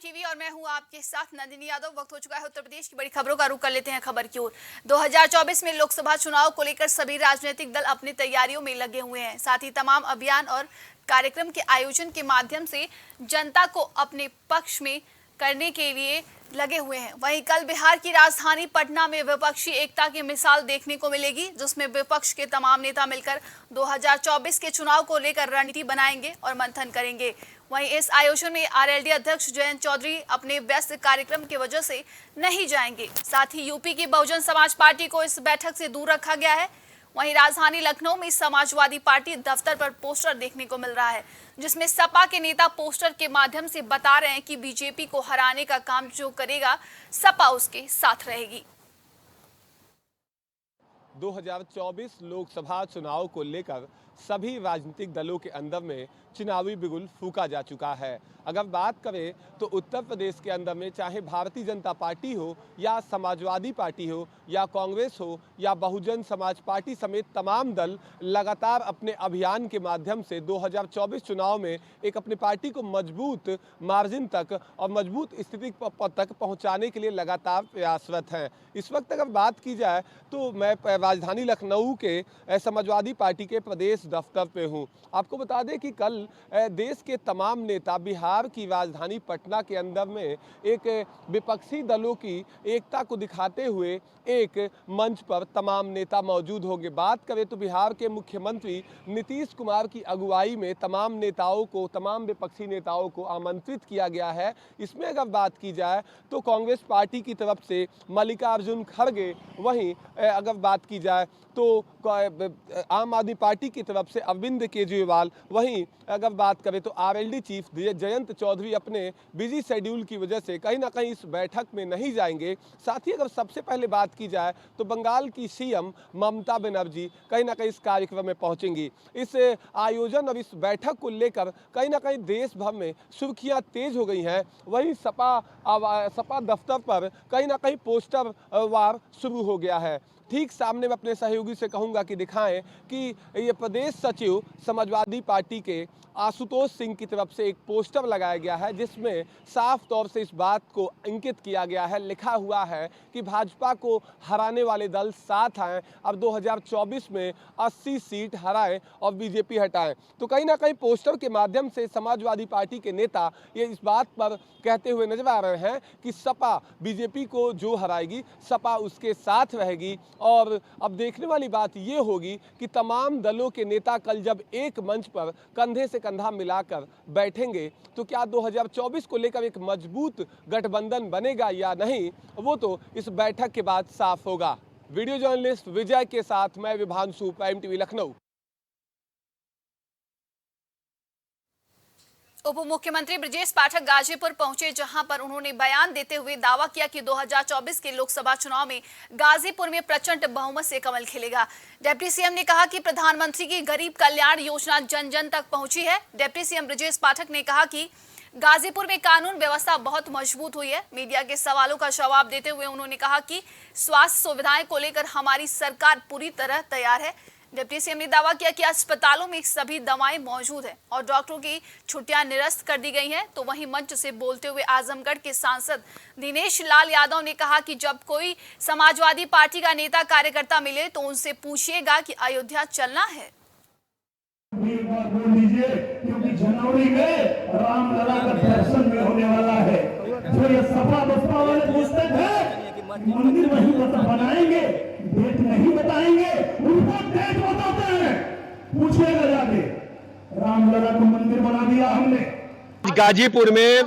TV और मैं हूं आपके साथ नंदिनी यादव। वक्त हो चुका है उत्तर प्रदेश की बड़ी खबरों का रुख कर लेते हैं खबर की ओर। 2024 में लोकसभा चुनाव को लेकर सभी राजनीतिक दल अपनी तैयारियों में लगे हुए हैं। साथ ही तमाम अभियान और कार्यक्रम के आयोजन के माध्यम से जनता को अपने पक्ष में करने के लिए लगे हुए हैं। वहीं कल बिहार की राजधानी पटना में विपक्षी एकता की मिसाल देखने को मिलेगी, जिसमें विपक्ष के तमाम नेता मिलकर 2024 के चुनाव को लेकर रणनीति बनाएंगे और मंथन करेंगे। वहीं इस आयोजन में आरएलडी अध्यक्ष जयंत चौधरी अपने व्यस्त कार्यक्रम की वजह से नहीं जाएंगे। साथ ही यूपी की बहुजन समाज पार्टी को इस बैठक से दूर रखा गया है। वहीं राजधानी लखनऊ में समाजवादी पार्टी दफ्तर पर पोस्टर देखने को मिल रहा है, जिसमें सपा के नेता पोस्टर के माध्यम से बता रहे हैं कि बीजेपी को हराने का काम जो करेगा सपा उसके साथ रहेगी। 2024 लोकसभा चुनाव को लेकर सभी राजनीतिक दलों के अंदर में चुनावी बिगुल फूंका जा चुका है। अगर बात करें तो उत्तर प्रदेश के अंदर में चाहे भारतीय जनता पार्टी हो या समाजवादी पार्टी हो या कांग्रेस हो या बहुजन समाज पार्टी समेत तमाम दल लगातार अपने अभियान के माध्यम से 2024 चुनाव में एक अपनी पार्टी को मजबूत मार्जिन तक और मजबूत स्थिति तक पहुंचाने के लिए लगातार प्रयासरत हैं। इस वक्त अगर बात की जाए तो मैं राजधानी लखनऊ के समाजवादी पार्टी के प्रदेश दफ्तर पे हूँ। आपको बता दें कि कल देश के तमाम नेता बिहार की राजधानी पटना के अंदर में एक विपक्षी दलों की एकता को दिखाते हुए एक मंच पर तमाम नेता मौजूद होंगे। बात करें तो बिहार के मुख्यमंत्री नीतीश कुमार की अगुवाई में तमाम नेताओं को, तमाम विपक्षी नेताओं को आमंत्रित किया गया है। इसमें अगर बात की जाए तो कांग्रेस पार्टी की तरफ से मल्लिकार्जुन खड़गे, वहीं अगर बात की जाए तो आम आदमी पार्टी की तरफ से अरविंद केजरीवाल, वहीं अगर बात करें तो आरएलडी चीफ जयंत चौधरी अपने बिजी शेड्यूल की वजह से कहीं ना कहीं इस बैठक में नहीं जाएंगे। साथ ही अगर सबसे पहले बात की जाए तो बंगाल की सीएम ममता बनर्जी कहीं ना कहीं इस कार्यक्रम में पहुंचेंगी। इस आयोजन और इस बैठक को लेकर कहीं ना कहीं देश भर में सुर्खियां तेज हो गई हैं। वहीं सपा दफ्तर पर कहीं ना कहीं पोस्टर वार शुरू हो गया है। ठीक सामने में अपने सहयोगी से कहूंगा कि दिखाएं कि ये प्रदेश सचिव समाजवादी पार्टी के आशुतोष सिंह की तरफ से एक पोस्टर लगाया गया है, जिसमें साफ तौर से इस बात को अंकित किया गया है, लिखा हुआ है कि भाजपा को हराने वाले दल साथ आए, अब 2024 में 80 सीट हराएं और बीजेपी हटाएं। तो कहीं ना कहीं पोस्टर के माध्यम से समाजवादी पार्टी के नेता ये इस बात पर कहते हुए नजर आ रहे हैं कि सपा बीजेपी को जो हराएगी सपा उसके साथ रहेगी। और अब देखने वाली बात ये होगी कि तमाम दलों के नेता कल जब एक मंच पर कंधे से कंधा मिलाकर बैठेंगे तो क्या 2024 को लेकर एक मजबूत गठबंधन बनेगा या नहीं, वो तो इस बैठक के बाद साफ होगा। वीडियो जर्नलिस्ट विजय के साथ मैं विभांशु, प्राइम टीवी लखनऊ। उप मुख्यमंत्री ब्रजेश पाठक गाजीपुर पहुंचे, जहां पर उन्होंने बयान देते हुए दावा किया कि 2024 के लोकसभा चुनाव में गाजीपुर में प्रचंड बहुमत से कमल खिलेगा। डिप्टी सीएम ने कहा कि प्रधानमंत्री की गरीब कल्याण योजना जन जन तक पहुंची है। डिप्टी सीएम ब्रजेश पाठक ने कहा कि गाजीपुर में कानून व्यवस्था बहुत मजबूत हुई है। मीडिया के सवालों का जवाब देते हुए उन्होंने कहा कि स्वास्थ्य सुविधाएं को लेकर हमारी सरकार पूरी तरह तैयार है। डिप्टी सीएम ने दावा किया कि अस्पतालों में सभी दवाएं मौजूद हैं और डॉक्टरों की छुट्टियां निरस्त कर दी गई हैं। तो वहीं मंच से बोलते हुए आजमगढ़ के सांसद दिनेश लाल यादव ने कहा कि जब कोई समाजवादी पार्टी का नेता कार्यकर्ता मिले तो उनसे पूछिएगा कि अयोध्या चलना है। एक बार बोल दीजिए, क्योंकि जनवरी में रामलला का दर्शन में होने वाला है। जो ये सपा बसपा वाले पूछते थे मंदिर वहीं बनाएंगे, डेट नहीं बताएंगे, उनको डेट बताते हैं, पूछेगा जाके। रामलला को मंदिर बना दिया हमने। गाजीपुर में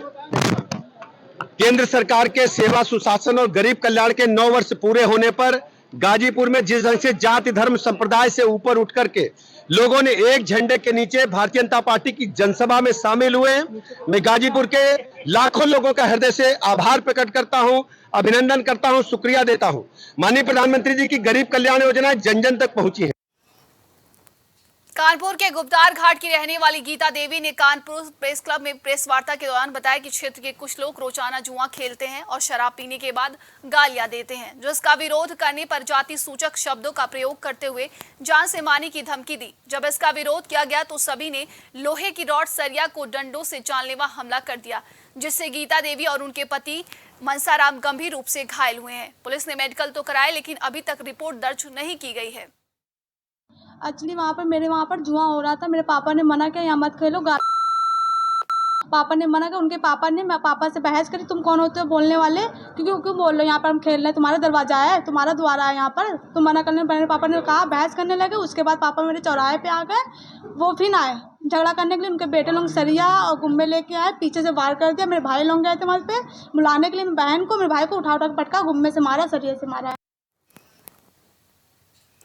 केंद्र सरकार के सेवा सुशासन और गरीब कल्याण के 9 वर्ष पूरे होने पर गाजीपुर में जिस ढंग से जाति धर्म संप्रदाय से ऊपर उठ करके लोगों ने एक झंडे के नीचे भारतीय जनता पार्टी की जनसभा में शामिल हुए हैं। मैं गाजीपुर के लाखों लोगों का हृदय से आभार प्रकट करता हूं, अभिनंदन करता हूं, शुक्रिया देता हूं। माननीय प्रधानमंत्री जी की गरीब कल्याण योजना जन जन तक पहुंची है। कानपुर के गुप्तार घाट की रहने वाली गीता देवी ने कानपुर प्रेस क्लब में प्रेस वार्ता के दौरान बताया कि क्षेत्र के कुछ लोग रोजाना जुआ खेलते हैं और शराब पीने के बाद गालियां देते हैं, जिसका विरोध करने पर जाति सूचक शब्दों का प्रयोग करते हुए जान से मारने की धमकी दी। जब इसका विरोध किया गया तो सभी ने लोहे की रॉड सरिया को डंडों से जानलेवा हमला कर दिया, जिससे गीता देवी और उनके पति मनसाराम गंभीर रूप से घायल हुए हैं। पुलिस ने मेडिकल तो कराया, लेकिन अभी तक रिपोर्ट दर्ज नहीं की गई है। एक्चुअली मेरे वहाँ पर जुआ हो रहा था। मेरे पापा ने मना किया, यहाँ मत खेलो। पापा ने मना किया। उनके पापा ने पापा से बहस करी, तुम कौन होते हो बोलने वाले, क्यों बोल रहे हो, यहाँ पर हम खेल रहे हैं, तुम्हारा दरवाजा है, तुम्हारा द्वारा है यहाँ पर, तुम मना करने। मेरे पापा ने कहा, बहस करने लगे। उसके बाद पापा मेरे चौराहे पे आ गए, वो फिर आए झगड़ा करने के लिए। उनके बेटे लोग सरिया और गुम्बे लेके आए, पीछे से वार कर दिया। मेरे भाई लोग गए थे वहाँ पे बुलाने के लिए, मेरी बहन को, मेरे भाई को उठा के पटका, गुम्बे से मारा, सरिया से मारा।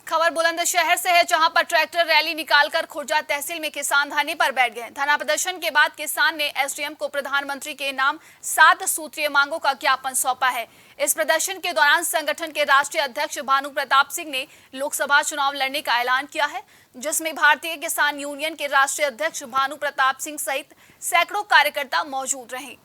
खबर बुलंदशहर से है, जहां पर ट्रैक्टर रैली निकालकर खुर्जा तहसील में किसान धरने पर बैठ गए। धरना प्रदर्शन के बाद किसान ने एसडीएम को प्रधानमंत्री के नाम 7 सूत्रीय मांगों का ज्ञापन सौंपा है। इस प्रदर्शन के दौरान संगठन के राष्ट्रीय अध्यक्ष भानु प्रताप सिंह ने लोकसभा चुनाव लड़ने का ऐलान किया है, जिसमें भारतीय किसान यूनियन के राष्ट्रीय अध्यक्ष भानु प्रताप सिंह सहित सैकड़ों कार्यकर्ता मौजूद रहे।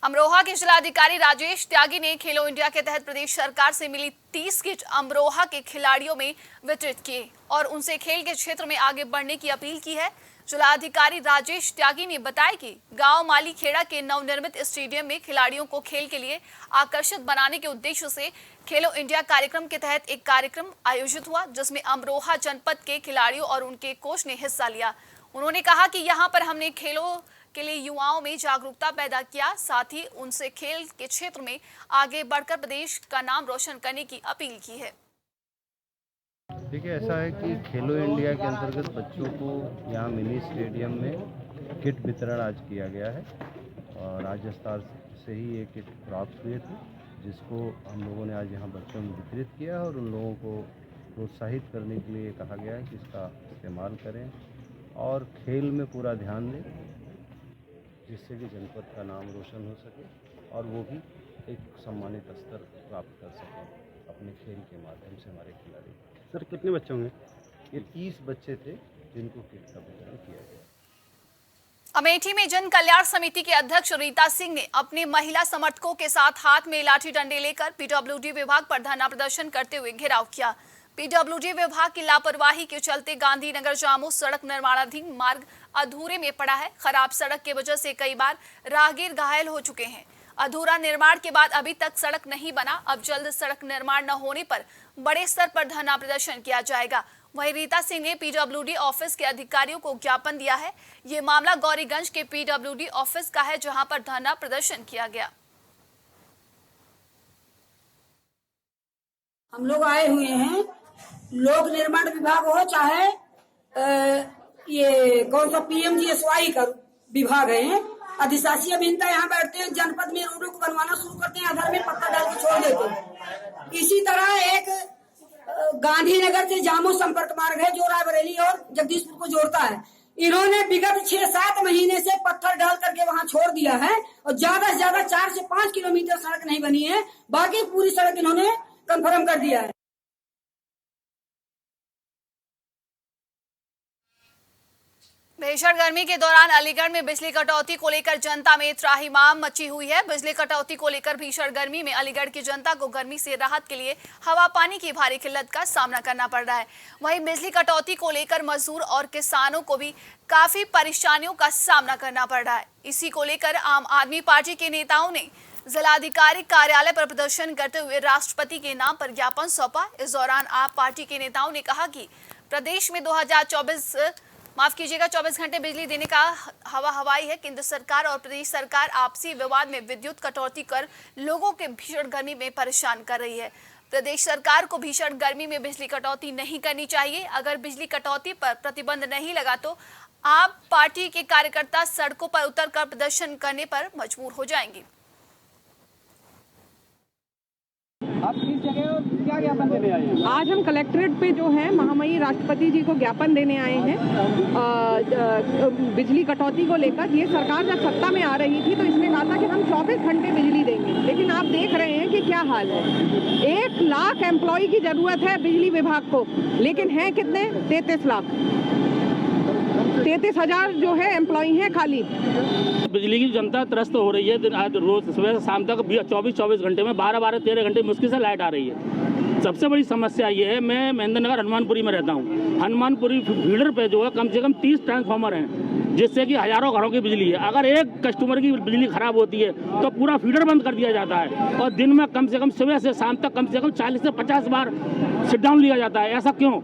अमरोहा के जिलाधिकारी राजेश त्यागी ने खेलो इंडिया के तहत प्रदेश सरकार से मिली 30 किट अमरोहा के खिलाड़ियों में वितरित किए और उनसे खेल के क्षेत्र में आगे बढ़ने की अपील की है। जिलाधिकारी राजेश त्यागी ने बताया कि गांव माली खेड़ा के नवनिर्मित स्टेडियम में खिलाड़ियों को खेल के लिए आकर्षित बनाने के उद्देश्य से खेलो इंडिया कार्यक्रम के तहत एक कार्यक्रम आयोजित हुआ, जिसमें अमरोहा जनपद के खिलाड़ियों और उनके कोच ने हिस्सा लिया। उन्होंने कहा कि यहाँ पर हमने खेलों के लिए युवाओं में जागरूकता पैदा किया, साथ ही उनसे खेल के क्षेत्र में आगे बढ़कर प्रदेश का नाम रोशन करने की अपील की है। देखिए, ऐसा है कि खेलो इंडिया के अंतर्गत बच्चों को यहाँ मिनी स्टेडियम में किट वितरण आज किया गया है और राज्य स्तर से ही ये किट प्राप्त हुए थे, जिसको हम लोगों ने आज यहाँ बच्चों में वितरित किया और उन लोगों को प्रोत्साहित करने के लिए कहा गया है कि इसका इस्तेमाल करें और खेल में पूरा ध्यान दें, जिससे कि जनपद का नाम रोशन हो सके और वो भी एक सम्मानित स्तर प्राप्त कर सकें अपने खेल के माध्यम से हमारे खिलाड़ी। सर, कितने बच्चे होंगे? ये 30 बच्चे थे जिनको किट का वितरण किया गया। अमेठी में जन कल्याण समिति के अध्यक्ष रीता सिंह ने अपने महिला समर्थकों के साथ हाथ में लाठी डंडे लेकर पीडब्ल्यूडी विभाग पर धरना प्रदर्शन करते हुए घेराव किया। पीडब्ल्यूडी विभाग की लापरवाही के चलते गांधीनगर जामो सड़क निर्माणाधीन मार्ग अधूरे में पड़ा है। खराब सड़क की वजह से कई बार राहगीर घायल हो चुके हैं। अधूरा निर्माण के बाद अभी तक सड़क नहीं बना। अब जल्द सड़क निर्माण न होने पर बड़े स्तर पर धरना प्रदर्शन किया जाएगा। वहीं रीता सिंह ने पीडब्ल्यूडी ऑफिस के अधिकारियों को ज्ञापन दिया है। ये मामला गौरीगंज के पीडब्ल्यूडी ऑफिस का है, जहां पर धरना प्रदर्शन किया गया। हम लोग आए हुए हैं, लोक निर्माण विभाग हो चाहे ये कौन सा PMGSY का विभाग है, अधिशासी अभियंता यहाँ बैठते हैं, जनपद में रोडों को बनवाना शुरू करते हैं, आधार में पत्ता डाल के छोड़ देते हैं। इसी तरह एक गांधीनगर से जामो संपर्क मार्ग है जो रायबरेली और जगदीशपुर को जोड़ता है। इन्होंने विगत 6-7 महीने से पत्थर डाल करके वहाँ छोड़ दिया है और ज्यादा से ज्यादा 4 से 5 किलोमीटर सड़क नहीं बनी है, बाकी पूरी सड़क इन्होंने कंफर्म कर दिया है। भीषण गर्मी के दौरान अलीगढ़ में बिजली कटौती को लेकर जनता में त्राहिमाम मची हुई है। बिजली कटौती को लेकर भीषण गर्मी में अलीगढ़ की जनता को गर्मी से राहत के लिए हवा पानी की भारी किल्लत का सामना करना पड़ रहा है। वहीं बिजली कटौती को लेकर मजदूर और किसानों को भी काफी परेशानियों का सामना करना पड़ रहा है। इसी को लेकर आम आदमी पार्टी के नेताओं ने जिलाधिकारी कार्यालय पर प्रदर्शन करते हुए राष्ट्रपति के नाम पर ज्ञापन सौंपा। इस दौरान आप पार्टी के नेताओं ने कहा कि प्रदेश में 24 घंटे बिजली देने का हवाई है। केंद्र सरकार और प्रदेश सरकार आपसी विवाद में विद्युत कटौती कर लोगों के भीषण गर्मी में परेशान कर रही है। प्रदेश सरकार को भीषण गर्मी में बिजली कटौती नहीं करनी चाहिए। अगर बिजली कटौती पर प्रतिबंध नहीं लगा तो आप पार्टी के कार्यकर्ता सड़कों पर उतरकर प्रदर्शन करने पर मजबूर हो जाएंगे। आप किस जगह क्या ज्ञापन देने आए हैं? आज हम कलेक्ट्रेट पे जो है महामहिम राष्ट्रपति जी को ज्ञापन देने आए हैं बिजली कटौती को लेकर। ये सरकार जब सत्ता में आ रही थी तो इसने कहा था कि हम 24 घंटे बिजली देंगे, लेकिन आप देख रहे हैं कि क्या हाल है। 1 लाख एम्प्लॉय की ज़रूरत है बिजली विभाग को, लेकिन हैं कितने? 33 लाख, 33,000 जो है एम्प्लॉय हैं खाली। बिजली की जनता त्रस्त हो रही है। आज रोज सुबह से शाम तक 24 घंटे में 12 13 घंटे मुश्किल से लाइट आ रही है। सबसे बड़ी समस्या ये है, मैं महेंद्र नगर हनुमानपुरी में रहता हूँ। हनुमानपुरी फीडर पे जो है कम से कम 30 ट्रांसफार्मर हैं, जिससे कि हजारों घरों की बिजली है। अगर एक कस्टमर की बिजली खराब होती है तो पूरा फीडर बंद कर दिया जाता है, और दिन में कम से कम सुबह से शाम तक कम से कम 40 से 50 बार शट डाउन लिया जाता है। ऐसा क्यों?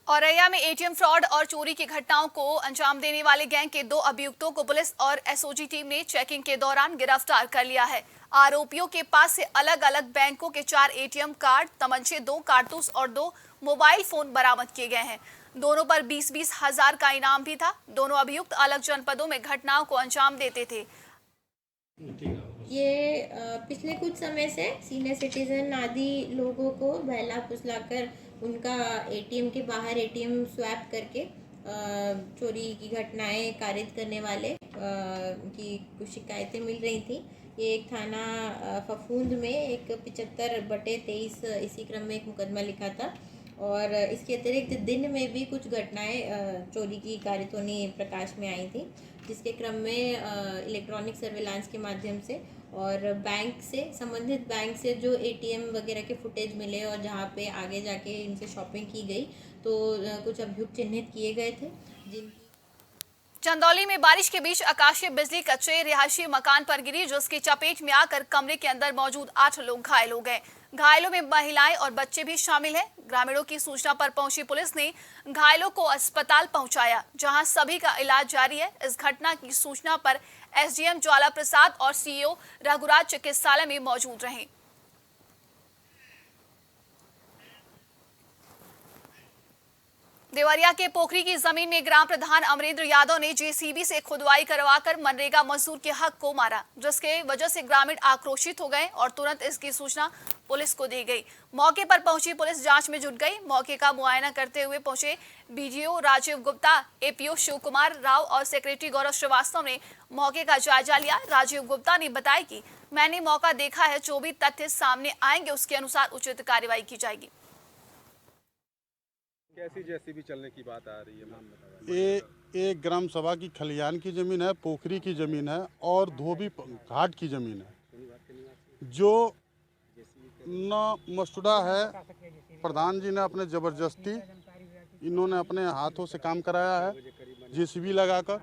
औरैया में एटीएम फ्रॉड और चोरी की घटनाओं को अंजाम देने वाले गैंग के 2 अभियुक्तों को पुलिस और एसओजी टीम ने चेकिंग के दौरान गिरफ्तार कर लिया है। आरोपियों के पास से अलग अलग बैंकों के 4 एटीएम कार्ड, तमंचे, 2 कारतूस और 2 मोबाइल फोन बरामद किए गए हैं। दोनों पर 20-20 हजार का इनाम भी था। दोनों अभियुक्त अलग जनपदों में घटनाओं को अंजाम देते थे। ये पिछले कुछ समय से सीनियर सिटीजन आदि लोगों को बहला फुसलाकर उनका एटीएम के बाहर एटीएम स्वैप करके चोरी की घटनाएं कारित करने वाले की कुछ शिकायतें मिल रही थी। ये एक थाना फफूंद में एक 75/23 इसी क्रम में एक मुकदमा लिखा था, और इसके अतिरिक्त दिन में भी कुछ घटनाएं चोरी की कारित होनी प्रकाश में आई थी, जिसके क्रम में इलेक्ट्रॉनिक सर्विलांस के माध्यम से और बैंक से संबंधित बैंक से जो एटीएम वगैरह के फुटेज मिले और जहाँ पे आगे जाके इनसे शॉपिंग की गई, तो कुछ अभियुक्त चिन्हित किए गए थे। जिनकी चंदौली में बारिश के बीच आकाशीय बिजली कच्चे रिहायशी मकान पर गिरी, जिसकी चपेट में आकर कमरे के अंदर मौजूद 8 लोग घायल हो गए। घायलों में महिलाएं और बच्चे भी शामिल हैं। ग्रामीणों की सूचना पर पहुंची पुलिस ने घायलों को अस्पताल पहुंचाया, जहां सभी का इलाज जारी है। इस घटना की सूचना पर एसडीएम ज्वाला प्रसाद और सीईओ रघुराज चिकित्सालय में मौजूद रहे। देवरिया के पोखरी की जमीन में ग्राम प्रधान अमरेंद्र यादव ने जेसीबी से खुदवाई करवाकर मनरेगा मजदूर के हक को मारा, जिसके वजह से ग्रामीण आक्रोशित हो गए और तुरंत इसकी सूचना पुलिस को दी गई। मौके पर पहुंची पुलिस जांच में जुट गई। मौके का मुआयना करते हुए पहुंचे बीडीओ राजीव गुप्ता, एपीओ शिव कुमार राव और सेक्रेटरी गौरव श्रीवास्तव ने मौके का जायजा लिया। राजीव गुप्ता ने बताया कि मैंने मौका देखा है, जो भी तथ्य सामने आएंगे उसके अनुसार उचित कार्रवाई की जाएगी। कैसी जेसीबी चलने की बात आ रही है मैम, बताइए। ये एक ग्राम सभा की खलियान की ज़मीन है, पोखरी की ज़मीन है और धोबी घाट की ज़मीन है, जो न मसुदा है। प्रधान जी ने अपने ज़बरदस्ती इन्होंने अपने हाथों से काम कराया है। जेसीबी लगाकर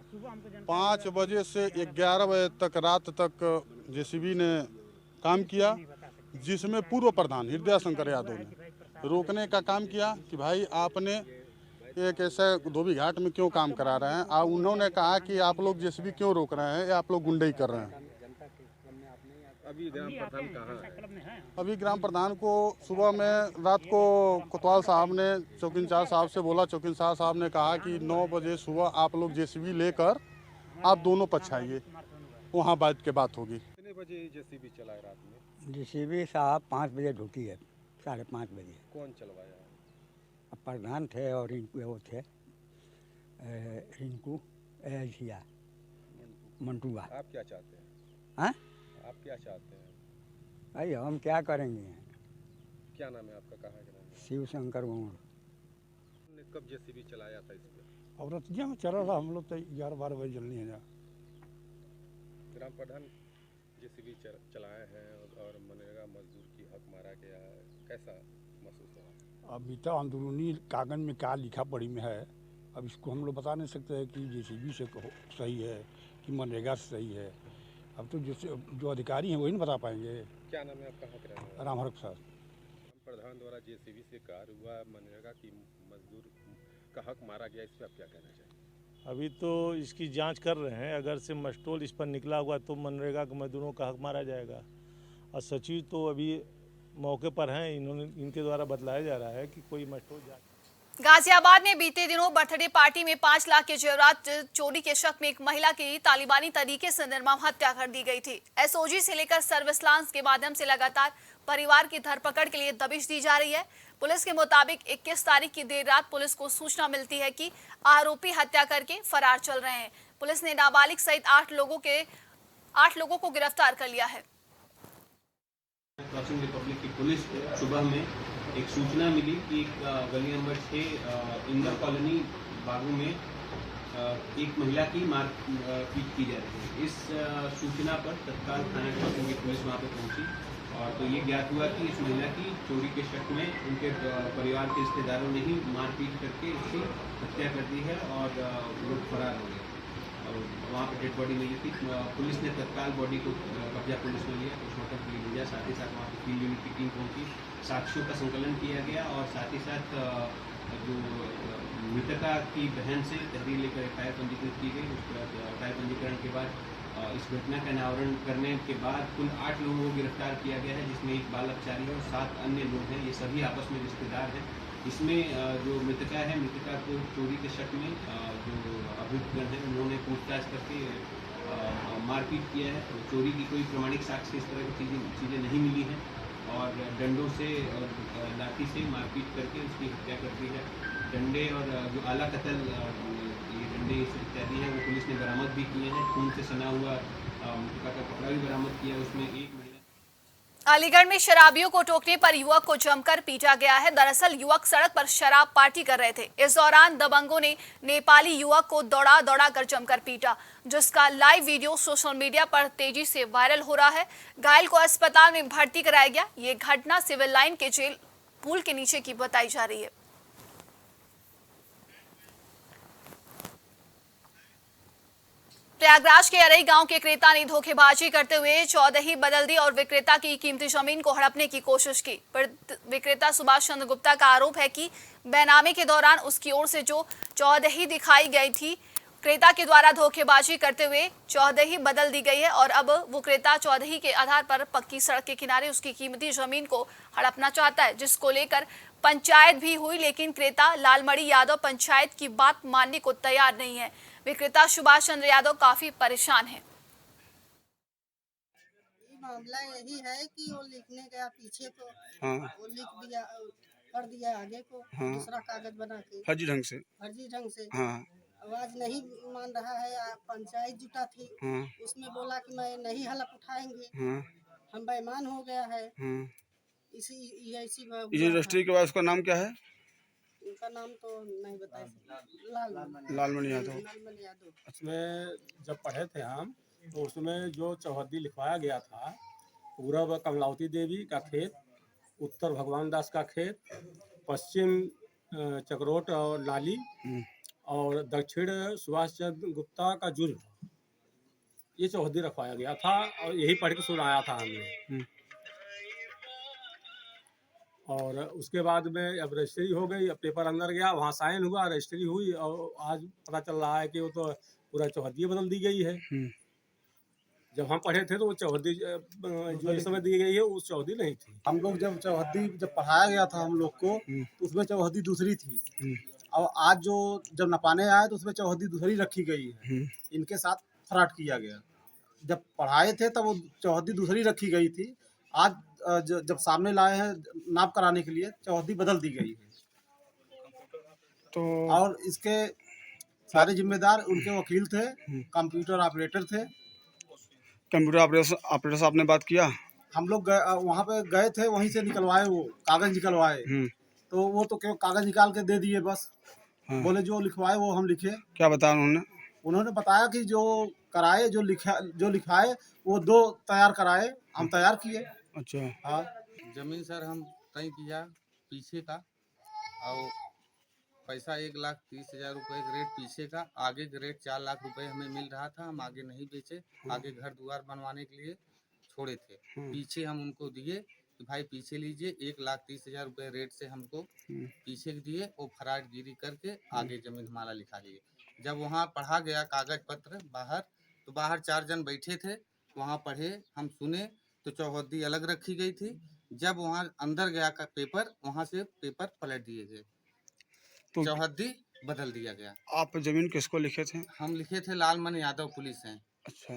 5 बजे से 11 बजे तक रात तक जेसीबी ने काम किया, जिसमें पूर्व प्रधान हृदय शंकर यादव ने रोकने का काम किया कि भाई आपने एक ऐसे धोबी घाट में क्यों काम करा रहे हैं। उन्होंने कहा कि आप लोग जेसीबी क्यों रोक रहे हैं, आप लोग गुंडई कर रहे हैं। अभी ग्राम प्रधान कहाँ है? अभी ग्राम प्रधान को सुबह में रात को कोतवाल साहब ने चौकीदार साहब से बोला। चौकीदार साहब ने कहा कि 9 बजे सुबह आप लोग जेसीबी लेकर आप दोनों पक्ष आइए, वहाँ बात होगी। कितने बजे जेसीबी चला है रात में? जेसीबी साहब 5 बजे ढुकी है, 5:30 बजे। कौन चलवाया? प्रधान थे और वो थे रिंकू झिया मंटुआ। आप क्या चाहते हैं? हाँ, आप क्या चाहते हैं? भाई हम क्या करेंगे? क्या नाम है आपका? कहाँ के नाम है? शिव शंकर गोड़। कब जेसीबी चलाया था इस पे? औरतिया में चला रहा, हम लोग तो 11-12 बजे जलनी है। ग्राम प्रधान जेसीबी चलाए हैं और मनरेगा मजदूर की हक मारा गया है, कैसा महसूस हो रहा है? अभी तो अंदरूनी कागज में क्या लिखा पड़ी में है, अब इसको हम लोग बता नहीं सकते हैं कि जेसीबी से सही है कि मनरेगा से सही है। अब तो जो अधिकारी हैं वही नहीं बता पाएंगे। क्या नाम है आपका? हक रहना राम हरक साहब। प्रधान द्वारा जेसीबी से कार्य हुआ, मनरेगा की मजदूर का हक मारा गया, इस पर आप क्या कहना चाहिए? अभी तो इसकी जांच कर रहे हैं। अगर से मस्टोल इस पर निकला हुआ तो मनरेगा के मजदूरों का हक मारा जाएगा। और सचिव तो अभी मौके पर हैं, इनके द्वारा बतलाया जा रहा है कि कोई मस्टोल गाजियाबाद में बीते दिनों बर्थडे पार्टी में 5 लाख के जेवरात चोरी के शक में एक महिला की तालिबानी तरीके से निर्मम हत्या कर दी गई थी। एसओजी से लेकर सर्विलांस के माध्यम से लगातार परिवार की धरपकड़ के लिए दबिश दी जा रही है। पुलिस के मुताबिक 21 तारीख की देर रात पुलिस को सूचना मिलती है कि आरोपी हत्या करके फरार चल रहे हैं। पुलिस ने नाबालिग सहित 8 लोगों के 8 लोगों को गिरफ्तार कर लिया है। क्रॉसिंग रिपब्लिक की पुलिस को सुबह में एक सूचना मिली कि एक गली नंबर 6 इंदर कॉलोनी बागू में एक महिला की मारपीट की जा रही है। इस सूचना पर तत्काल थाना क्रॉसिंग की पुलिस वहां पर पहुंची और तो ये ज्ञात हुआ कि इस महिला की चोरी के शक में उनके परिवार के रिश्तेदारों ने ही मारपीट करके इसकी हत्या कर दी है और लोग फरार हो गए। और वहाँ पर डेड बॉडी मिली थी। पुलिस ने तत्काल बॉडी को कब्जा पुलिस में लिया, पोस्टमार्टम के लिए भेजा। साथ ही साथ वहाँ पर फील्ड यूनिट की टीम पहुँची, साक्ष्यों का संकलन किया गया और साथ ही साथ जो मृतका की बहन से तहरीर लेकर एफआईआर पंजीकृत की गई। उसके बाद एफआईआर पंजीकरण के बाद इस घटना का अनावरण करने के बाद कुल 8 लोगों को गिरफ्तार किया गया है, जिसमें एक बाल अपचारी है और 7 अन्य लोग हैं। ये सभी आपस में रिश्तेदार हैं। इसमें जो मृतका है, मृतका को चोरी के शक में जो अभियुक्तगण हैं उन्होंने पूछताछ करके मारपीट किया है। चोरी की कोई प्रमाणिक साक्ष्य इस तरह की चीज़ें नहीं मिली हैं और डंडों से और लाठी से मारपीट करके उसकी हत्या कर दी है। डंडे और जो आला कतल ये डंडे इत्यादि हैं वो पुलिस ने बरामद भी किए हैं। खून से सना हुआ मृतका का कपड़ा भी बरामद किया। उसमें एक महिला। अलीगढ़ में शराबियों को टोकने पर युवक को जमकर पीटा गया है। दरअसल युवक सड़क पर शराब पार्टी कर रहे थे। इस दौरान दबंगों ने नेपाली युवक को दौड़ा कर जमकर पीटा, जिसका लाइव वीडियो सोशल मीडिया पर तेजी से वायरल हो रहा है। घायल को अस्पताल में भर्ती कराया गया। ये घटना सिविल लाइन के जेल पुल के नीचे की बताई जा रही है। प्रयागराज के अरई गांव के क्रेता ने धोखेबाजी करते हुए चौदही बदल दी और विक्रेता की कीमती जमीन को हड़पने की कोशिश की। विक्रेता सुभाष चंद्र गुप्ता का आरोप है कि बैनामे के दौरान उसकी ओर से जो चौदही दिखाई गई थी, क्रेता के द्वारा धोखेबाजी करते हुए चौदही बदल दी गई है और अब वो क्रेता चौदही के आधार पर पक्की सड़क के किनारे उसकी कीमती जमीन को हड़पना चाहता है, जिसको लेकर पंचायत भी हुई, लेकिन क्रेता लालमणि यादव पंचायत की बात मानने को तैयार नहीं है। विक्रेता सुभाष चंद्र यादव काफी परेशान है। मामला यही है कि वो लिखने गया पीछे को, वो लिख दिया, कर दिया आगे को, दूसरा कागज बना के फर्जी ढंग से आवाज नहीं मान रहा है। पंचायत जुटा थी, उसमें बोला कि मैं नहीं हलफ उठाएंगे, हम बेईमान हो गया है। इसी रजिस्ट्री के बाद उसका नाम क्या है? उनका नाम तो नहीं बताया, लालमणि यादव। उसमें जब पढ़े थे हम तो उसमें जो चौहद्दी लिखवाया गया था, पूरब कमलावती देवी का खेत, उत्तर भगवान दास का खेत, पश्चिम चक्रोट और नाली और दक्षिण सुभाष चंद्र गुप्ता का जुर्म, ये चौहद्दी रखवाया गया था और यही पढ़ के सुनाया था हमने। और उसके बाद में अब रजिस्ट्री हो गई, अब पेपर अंदर गया, वहाँ साइन हुआ, रजिस्ट्री हुई और आज पता चल रहा है कि वो तो पूरा चौहद्दी बदल दी गई है। जब हम पढ़े थे तो वो चौहद्दी जो इस समय दी गई है उस चौहद्दी नहीं थी। हम लोग जब पढ़ाया गया था हम लोग को तो उसमें चौहद्दी दूसरी थी और आज जो जब नपाने आए तो उसमें चौहद्दी दूसरी रखी गई है। इनके साथ फ्रॉड किया गया। जब पढ़ाए थे तब वो चौहद्दी दूसरी रखी गई थी, आज जब सामने लाए हैं नाप कराने के लिए चौहद्दी बदल दी गई है। तो और इसके सारे जिम्मेदार उनके वकील थे, कंप्यूटर ऑपरेटर थे। कंप्यूटर ऑपरेटर से आपने बात किया? हम लोग वहाँ पे गए थे, वहीं से निकलवाए, वो कागज निकलवाए तो वो तो केवल कागज निकाल के दे दिए बस। बोले जो लिखवाए वो हम लिखे। क्या बताया उन्होंने बताया कि जो कराए, जो लिखाए वो 2 तैयार कराए, हम तैयार किए। अच्छा। हाँ, जमीन सर हम तय किया पीछे का और पैसा 1,30,000 रुपये रेट पीछे का, आगे के रेट 4 लाख रुपए हमें मिल रहा था। हम आगे नहीं बेचे, आगे घर द्वार बनवाने के लिए छोड़े थे। पीछे हम उनको दिए कि भाई पीछे लीजिए, 1,30,000 रुपये रेट से हमको पीछे दिए और फराडगिरी करके आगे जमीन हमारा लिखा लिए। जब वहाँ पढ़ा गया कागज पत्र बाहर, तो बाहर 4 जन बैठे थे, वहाँ पढ़े, हम सुने तो चौहद्दी अलग रखी गई थी। जब वहाँ अंदर गया का पेपर, वहाँ से पेपर पलट दिए गए, तो चौहद्दी बदल दिया गया। आप जमीन किसको लिखे थे? हम लिखे थे लालमणि यादव पुलिस हैं। अच्छा,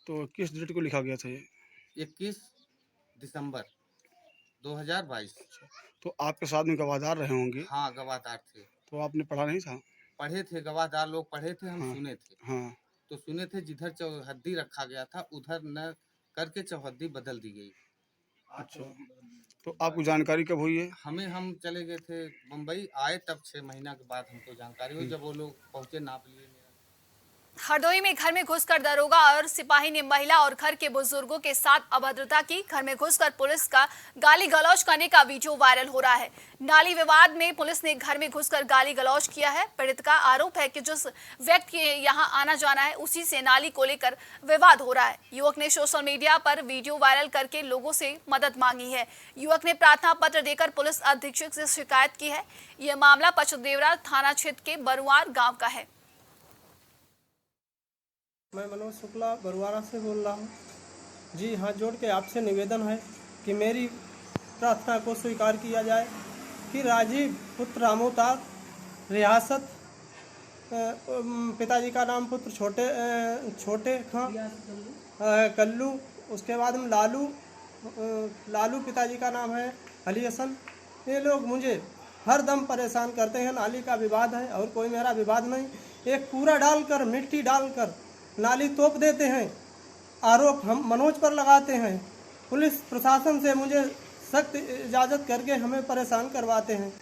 तो किस डेट को लिखा गया था ये? 21 दिसंबर 2022। तो आपके साथ में गवाहदार रहे होंगे? हाँ, गवाहदार थे। तो आपने पढ़ा नहीं था? पढ़े थे, गवाहदार लोग पढ़े थे, हम सुने थे। हाँ। तो सुने थे जिधर चौहद्दी रखा गया था उधर न करके चौहद्दी बदल दी गई। अच्छा, तो आपको जानकारी कब हुई है? हम चले गए थे मुंबई, आए तब 6 महीना के बाद हमको जानकारी हुई, जब वो लोग पहुंचे नाप लिए। हरदोई में घर में घुसकर दरोगा और सिपाही ने महिला और घर के बुजुर्गों के साथ अभद्रता की। घर में घुसकर पुलिस का गाली गलौज करने का वीडियो वायरल हो रहा है। नाली विवाद में पुलिस ने घर में घुसकर गाली गलौज किया है। पीड़ित का आरोप है कि जिस व्यक्ति के यहां आना जाना है उसी से नाली को लेकर विवाद हो रहा है। युवक ने सोशल मीडिया पर वीडियो वायरल करके लोगों से मदद मांगी है। युवक ने प्रार्थना पत्र देकर पुलिस अधीक्षक से शिकायत की है। यह मामला पचदेवरा थाना क्षेत्र के बरुआर गाँव का है। मैं मनोज शुक्ला बरुआरा से बोल रहा हूँ। जी हाथ जोड़ के आपसे निवेदन है कि मेरी प्रार्थना को स्वीकार किया जाए कि राजीव पुत्र रामोतार रियासत, पिताजी का नाम पुत्र छोटे खां कल्लू, उसके बाद में लालू पिताजी का नाम है अली हसन। ये लोग मुझे हर दम परेशान करते हैं। नाली का विवाद है और कोई मेरा विवाद नहीं। एक कूड़ा डालकर मिट्टी डालकर नाली तोप देते हैं। आरोप हम मनोज पर लगाते हैं। पुलिस प्रशासन से मुझे सख्त इजाज़त करके हमें परेशान करवाते हैं।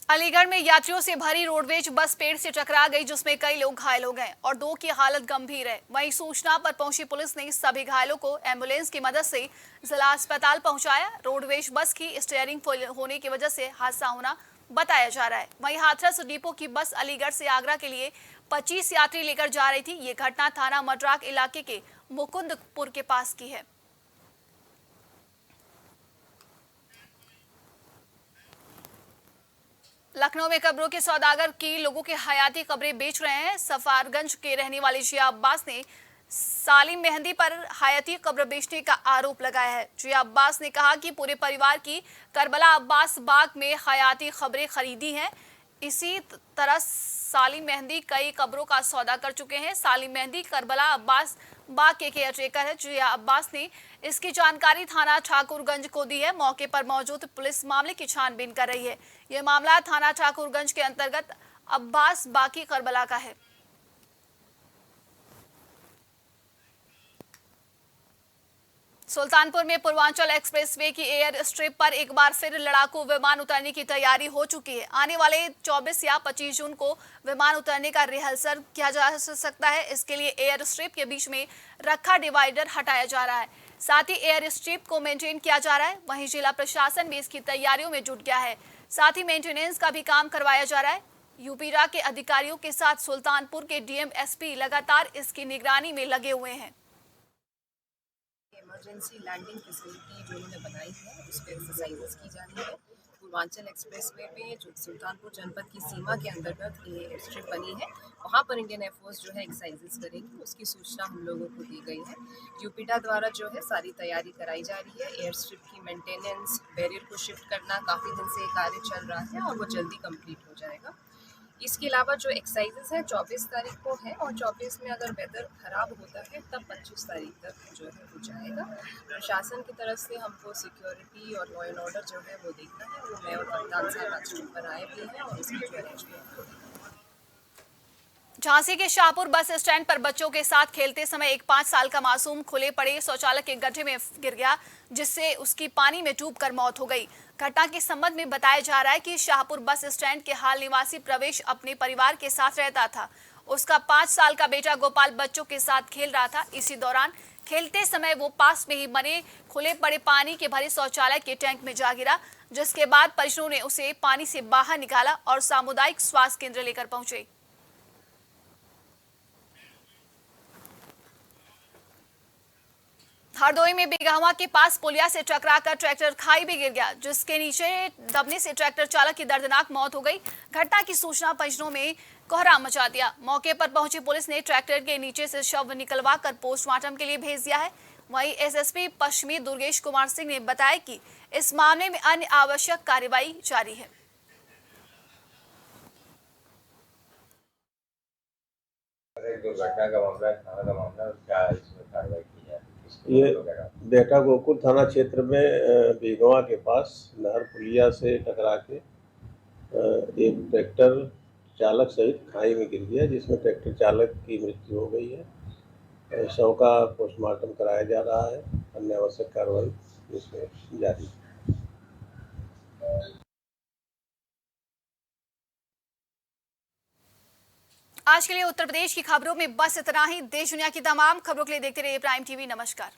अलीगढ़ में यात्रियों से भरी रोडवेज बस पेड़ से टकरा गई, जिसमें कई लोग घायल हो गए और 2 की हालत गंभीर है। वहीं सूचना पर पहुंची पुलिस ने सभी घायलों को एम्बुलेंस की मदद से जिला अस्पताल पहुंचाया। रोडवेज बस की स्टीयरिंग फेल होने की वजह से हादसा होना बताया जा रहा है। वहीं हाथरस डिपो की बस अलीगढ़ से आगरा के लिए 25 यात्री लेकर जा रही थी। ये घटना थाना मड्राक इलाके के मुकुंदपुर के पास की है। लखनऊ में कब्रों के सौदागर की लोगों के हयाती कब्रें बेच रहे हैं। सफारगंज के रहने वाले जिया अब्बास ने सालिम मेहंदी पर हयाती कब्र बेचने का आरोप लगाया है। जिया अब्बास ने कहा कि पूरे परिवार की करबला अब्बास बाग में हयाती खबरें खरीदी हैं। इसी तरह सालिम मेहंदी कई कब्रों का सौदा कर चुके हैं। सालिम मेहंदी करबला अब्बास बाग के केयरटेकर है। जिया अब्बास ने इसकी जानकारी थाना ठाकुरगंज को दी है। मौके पर मौजूद पुलिस मामले की छानबीन कर रही है। यह मामला थाना ठाकुरगंज के अंतर्गत अब्बास बाग की करबला का है। सुल्तानपुर में पूर्वांचल एक्सप्रेसवे की एयर स्ट्रिप पर एक बार फिर लड़ाकू विमान उतरने की तैयारी हो चुकी है। आने वाले 24 या 25 जून को विमान उतरने का रिहर्सल किया जा सकता है। इसके लिए एयर स्ट्रिप के बीच में रखा डिवाइडर हटाया जा रहा है। साथ ही एयर स्ट्रिप को मेंटेन किया जा रहा है। वहीं जिला प्रशासन भी इसकी तैयारियों में जुट गया है। साथ ही मेंटेनेंस का भी काम करवाया जा रहा है। यूपीडा के अधिकारियों के साथ सुल्तानपुर के डीएम एसपी लगातार इसकी निगरानी में लगे हुए हैं। इमरजेंसी लैंडिंग फैसिलिटी जो उन्होंने बनाई है उस पर एक्सरसाइजेस की जा रही है। पूर्वांचल एक्सप्रेसवे पे जो सुल्तानपुर जनपद की सीमा के अंतर्गत ये एयर स्ट्रिप बनी है, वहाँ पर इंडियन एयरफोर्स जो है एक्सरसाइजेस करेगी। उसकी सूचना हम लोगों को दी गई है। यूपीडा द्वारा जो है सारी तैयारी कराई जा रही है। एयर स्ट्रिप की मेंटेनेंस, बैरियर को शिफ्ट करना काफ़ी दिन से ये कार्य चल रहा है और वो जल्दी कंप्लीट हो जाएगा। इसके अलावा जो एक्सरसाइजेस है 24 तारीख को है और 24 में अगर वेदर खराब होता है तब 25 तारीख तक जो है हो जाएगा। प्रशासन की तरफ से हमको सिक्योरिटी और लॉ एंड ऑर्डर जो है वो देखना है। वो मैं और कप्तान साहब आज स्ट्रिप पर आए भी हैं और इसकी जो अरेंजमेंट। झांसी के शाहपुर बस स्टैंड पर बच्चों के साथ खेलते समय एक 5 साल का मासूम खुले पड़े शौचालय के गड्ढे में गिर गया, जिससे उसकी पानी में डूबकर मौत हो गई। घटना के संबंध में बताया जा रहा है कि शाहपुर बस स्टैंड के हाल निवासी प्रवेश अपने परिवार के साथ रहता था। उसका 5 साल का बेटा गोपाल बच्चों के साथ खेल रहा था। इसी दौरान खेलते समय वो पास में ही बने खुले पड़े पानी के भरे शौचालय के टैंक में जा गिरा, जिसके बाद परिजनों ने उसे पानी से बाहर निकाला और सामुदायिक स्वास्थ्य केंद्र लेकर पहुंचे। हरदोई में बिगहवा के पास पुलिया से टकराकर ट्रैक्टर खाई में गिर गया, जिसके नीचे दबने से ट्रैक्टर चालक की दर्दनाक मौत हो गई। घटना की सूचना परिजनों में कोहराम मचा दिया। मौके पर पहुंची पुलिस ने ट्रैक्टर के नीचे से शव निकलवा कर पोस्टमार्टम के लिए भेज दिया है। वहीं एसएसपी पश्चिमी दुर्गेश कुमार सिंह ने बताया कि इस मामले में अन्य आवश्यक कार्रवाई जारी है। दुर्घटना का मामला, थाना का मामला, क्या इसमें कार्रवाई की जाए? ये बेटा गोकुल थाना क्षेत्र में बिगवा के पास नहर पुलिया से टकरा के एक ट्रैक्टर चालक सहित खाई में गिर गया, जिसमें ट्रैक्टर चालक की मृत्यु हो गई है। शव का पोस्टमार्टम कराया जा रहा है, अन्य आवश्यक कार्रवाई इसमें जारी है। आज के लिए उत्तर प्रदेश की खबरों में बस इतना ही। देश दुनिया की तमाम खबरों के लिए देखते रहिए प्राइम टीवी। नमस्कार।